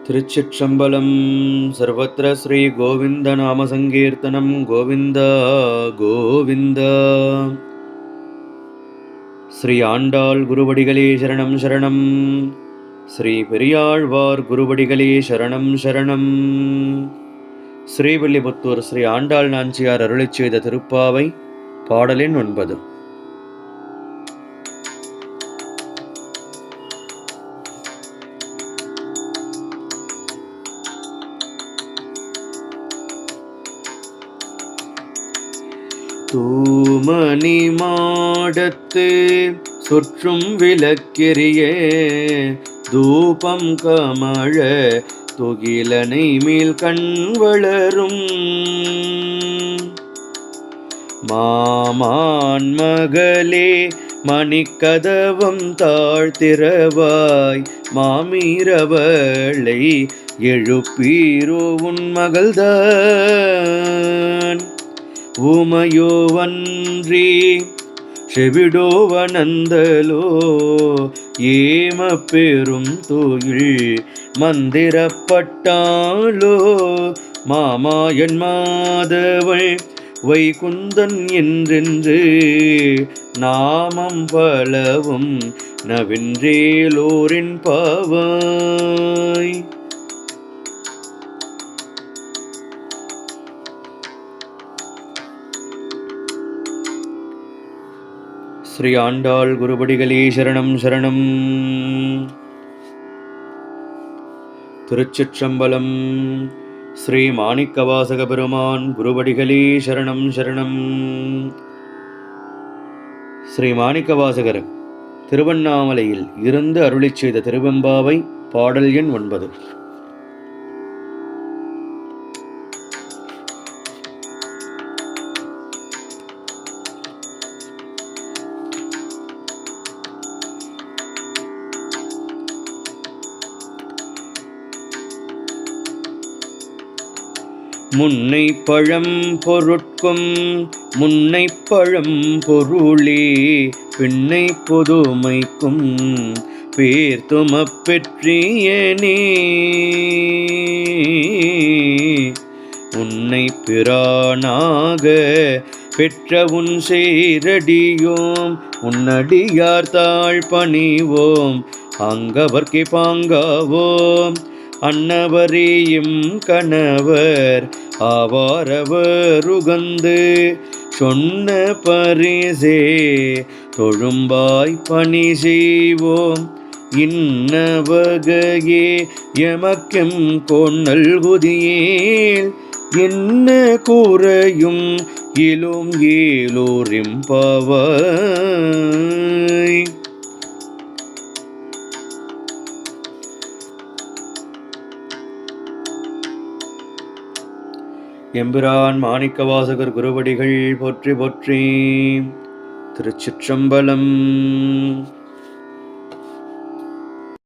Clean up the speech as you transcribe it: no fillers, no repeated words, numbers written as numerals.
திருச்சிற்றம்பலம். சர்வத்திர ஸ்ரீ கோவிந்த நாம சங்கீர்த்தனம். கோவிந்தா கோவிந்தா. ஸ்ரீ ஆண்டாள் குருவடிகளே சரணம் சரணம். ஸ்ரீ பெரியாழ்வார் குருவடிகளே சரணம் சரணம். ஸ்ரீவில்லிபுத்தூர் ஸ்ரீ ஆண்டாள் நாச்சியார் அருளிச் செய்த திருப்பாவை பாடலின் 9. தூமணி மாடத்து சுற்றும் விளக்கெரிய தூபம் கமழ துகிலனை மேல் கண் வளரும் மாமான் மகளே மணிக்கதவம் தாழ்த்திரவாய் மாமீரவளை எழுப்பீரோ உன் மகள்தான் உமையோவன்றி செவிடோவனந்தலோ ஏம பெரும் தோயில் மந்திரப்பட்டாளோ மாமாயன் மாதவள் வைகுந்தன் என்றென்று நாமம் பலவும் நவின்றேலோரின் பாவாய். ஸ்ரீ ஆண்டாள் குருபடிகளே சரணம் சரணம். திருச்சிற்றம்பலம். ஸ்ரீ மாணிக்கவாசக பெருமான் குருபடிகளே சரணம் சரணம். ஸ்ரீ மாணிக்கவாசகர் திருவண்ணாமலையில் இருந்து அருளிச் செய்த திருவெம்பாவை பாடல் எண் 9. முன்னை பழம் பொருட்கும் முன்னை பழம் பொருளே பின்னை பொதுமைக்கும் பேர்த்தும பெற்றியனே உன்னை பிரானாக பெற்ற உன் சேரடியோம் உன்னடியார் தாழ் பணிவோம் அங்கவர்க்கே பாங்காவோம் அன்னவரேயும் கணவர் ஆவாரவருகந்து சொன்ன பரிசே தொழும்பாய் பணி செய்வோம் இன்னவகையே எமக்கும் கொன்னல் குதியேல் என்ன கூறையும் இலும் ஏலோரிம் பாவாய். எம்பிரான் மாணிக்கவாசகர் குருவடிகள் போற்றி போற்றி. திருச்சிற்றம்பலம்.